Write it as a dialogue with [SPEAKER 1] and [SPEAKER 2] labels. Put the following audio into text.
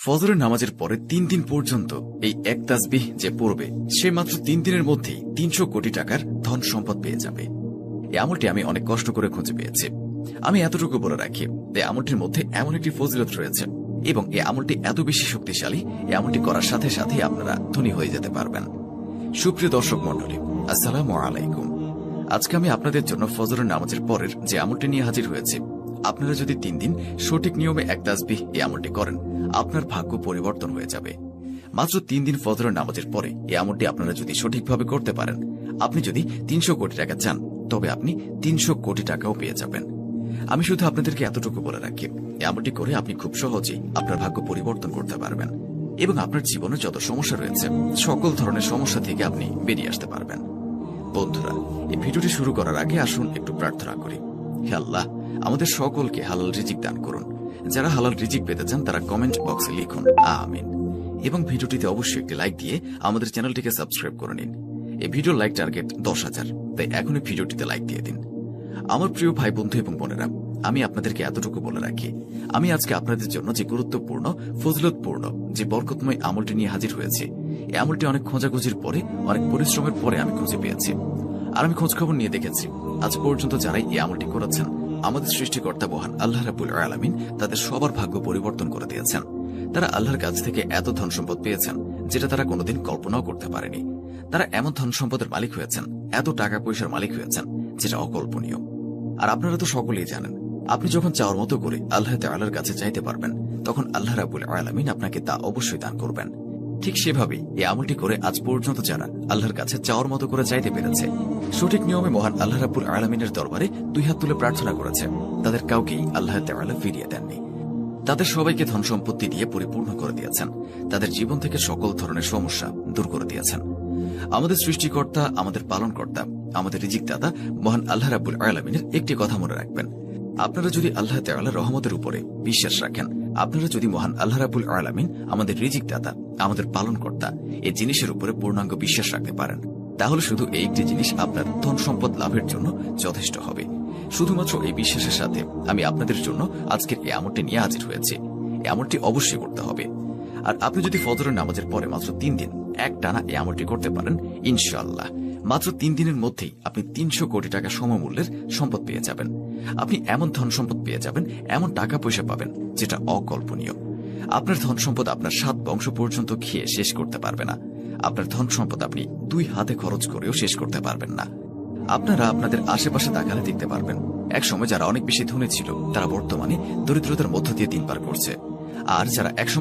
[SPEAKER 1] ফজরের নামাজের পরে 3 দিন পর্যন্ত এই এক তাসবিহ যে পড়বে সে মাত্র 3 দিনের মধ্যেই 300 কোটি টাকার ধন সম্পদ পেয়ে যাবে। এই আমলটি আমি অনেক কষ্ট করে খুঁজে পেয়েছি। আমি এতটুকু বলে রাখি, এই আমলটির মধ্যে এমন একটি ফজিলত রয়েছে এবং এই আমলটি এত বেশি শক্তিশালী, এই আমলটি করার সাথে সাথে আপনারা ধনী হয়ে যেতে পারবেন। সুপ্রিয় দর্শক মণ্ডলী, আসসালামু আলাইকুম। আজকে আমি আপনাদের জন্য ফজরের নামাজের পরের যে আমলটি নিয়ে হাজির হয়েছে। আপনারা যদি 3 দিন সঠিক নিয়মে এক তাসবিহ এই আমলটি করেন, আপনার ভাগ্য পরিবর্তন হয়ে যাবে। মাত্র 3 দিন ফজরের নামাজের পরে এই আমলটি আপনারা যদি সঠিকভাবে করতে পারেন, আপনি যদি 300 কোটি টাকা চান, তবে আপনি 300 কোটি টাকাও পেয়ে যাবেন। আমি শুধু আপনাদেরকে এতটুকু বলে রাখি, এই আমলটি করে আপনি খুব সহজেই আপনার ভাগ্য পরিবর্তন করতে পারবেন এবং আপনার জীবনে যত সমস্যা রয়েছে সকল ধরনের সমস্যা থেকে আপনি বেরিয়ে আসতে পারবেন। বন্ধুরা, এই ভিডিওটি শুরু করার আগে আসুন একটু প্রার্থনা করি। হে আল্লাহ, আমাদের সকলকে হালাল রিজিক দান করুন। যারা হালাল রিজিক পেতে চান তারা কমেন্ট বক্সে লিখুন আমিন এবং ভিডিওটিতে অবশ্যই একটি লাইক দিয়ে আমাদের চ্যানেলটিকে সাবস্ক্রাইব করে নিন। এই ভিডিওর লাইক টার্গেট 10,000, তাই এখনই ভিডিওটিতে লাইক দিয়ে দিন। আমার প্রিয় ভাই বন্ধু এবং বোনেরা, আমি আপনাদেরকে এতটুকু বলে রাখি, আমি আজকে আপনাদের জন্য যে গুরুত্বপূর্ণ ফজিলতপূর্ণ যে বরকতময় আমলটি নিয়ে হাজির হয়েছি, এই আমলটি অনেক খোঁজাখুঁজির পরে, অনেক পরিশ্রমের পরে আমি খুঁজে পেয়েছি। আর আমি খোঁজখবর নিয়ে দেখেছি, আজ পর্যন্ত যারাই এই আমলটি করেছেন, আমাদের সৃষ্টিকর্তা মহান আল্লাহ রাব্বুল আলামিন তাদের সবার ভাগ্য পরিবর্তন করে দিয়েছেন। তারা আল্লাহর কাছ থেকে এত ধন সম্পদ পেয়েছেন যেটা তারা কোনোদিন কল্পনাও করতে পারেনি। তারা এমন ধন সম্পদের মালিক হয়েছেন, এত টাকা পয়সার মালিক হয়েছেন যেটা অকল্পনীয়। আর আপনারা তো সকলেই জানেন, আপনি যখন চাওয়ার মতো করে আল্লাহ তাআলার কাছে চাইতে পারবেন, তখন আল্লাহ রাব্বুল আলামিন আপনাকে তা অবশ্যই দান করবেন। ঠিক সেভাবেই এই আমলটি করে আজ পর্যন্ত যারা আল্লাহর কাছে চাওয়ার মতো করে চাইতে পেরেছে, সঠিক নিয়মে মহান আল্লাহ রাব্বুল আলামিনের দরবারে 2 হাত তুলে প্রার্থনা করেছে, তাদের কাউকেই আল্লাহ তাআলা ফিরিয়ে দেননি। তাদের সবাইকে ধন সম্পত্তি দিয়ে পরিপূর্ণ করে দিয়েছেন, তাদের জীবন থেকে সকল ধরনের সমস্যা দূর করে দিয়েছেন। আমাদের সৃষ্টিকর্তা, আমাদের পালনকর্তা, আমাদের রিজিকদাতা মহান আল্লাহ রাব্বুল আলামিনের একটি কথা মনে রাখবেন, আপনারা যদি আল্লাহ তাআলার রহমতের উপরে বিশ্বাস রাখেন, আপনারা যদি মহান আল্লাহ রাব্বুল আলামিন আমাদের রিজিকদাতা, আমাদের পালনকর্তা এই জিনিসের উপরে পূর্ণাঙ্গ বিশ্বাস রাখতে পারেন, তাহলে শুধু এই একটি জিনিস আপনার ধন সম্পদ লাভের জন্য যথেষ্ট হবে। শুধুমাত্র এই বিশ্বাসের সাথে আমি আপনাদের জন্য আজকের এই আমলটি নিয়ে হাজির হয়েছি। এই আমলটি অবশ্যই করতে হবে। আর আপনি যদি ফজরের নামাজের পরে মাত্র 3 দিন একটানা এই আমলটি করতে পারেন, ইনশাআল্লাহ মাত্র 3 দিনের মধ্যেই আপনি 300 কোটি টাকা সমমূল্যের সম্পদ পেয়ে যাবেন। আপনি এমন ধন সম্পদ পেয়ে যাবেন, এমন টাকা পয়সা পাবেন যেটা অকল্পনীয়। আপনার ধন সম্পদ আপনার 7 বংশ পর্যন্ত খেয়ে শেষ করতে পারবে না। আপনার ধন সম্পদ আপনি 2 হাতে খরচ করেও শেষ করতে পারবেন না। আপনারা আপনাদের আশেপাশে তাকালে দেখতে পারবেন, একসময় যারা অনেক বেশি ধনী ছিল তারা বর্তমানে দরিদ্রতার মধ্য দিয়ে দিন পার করছে। আর যারা একসময়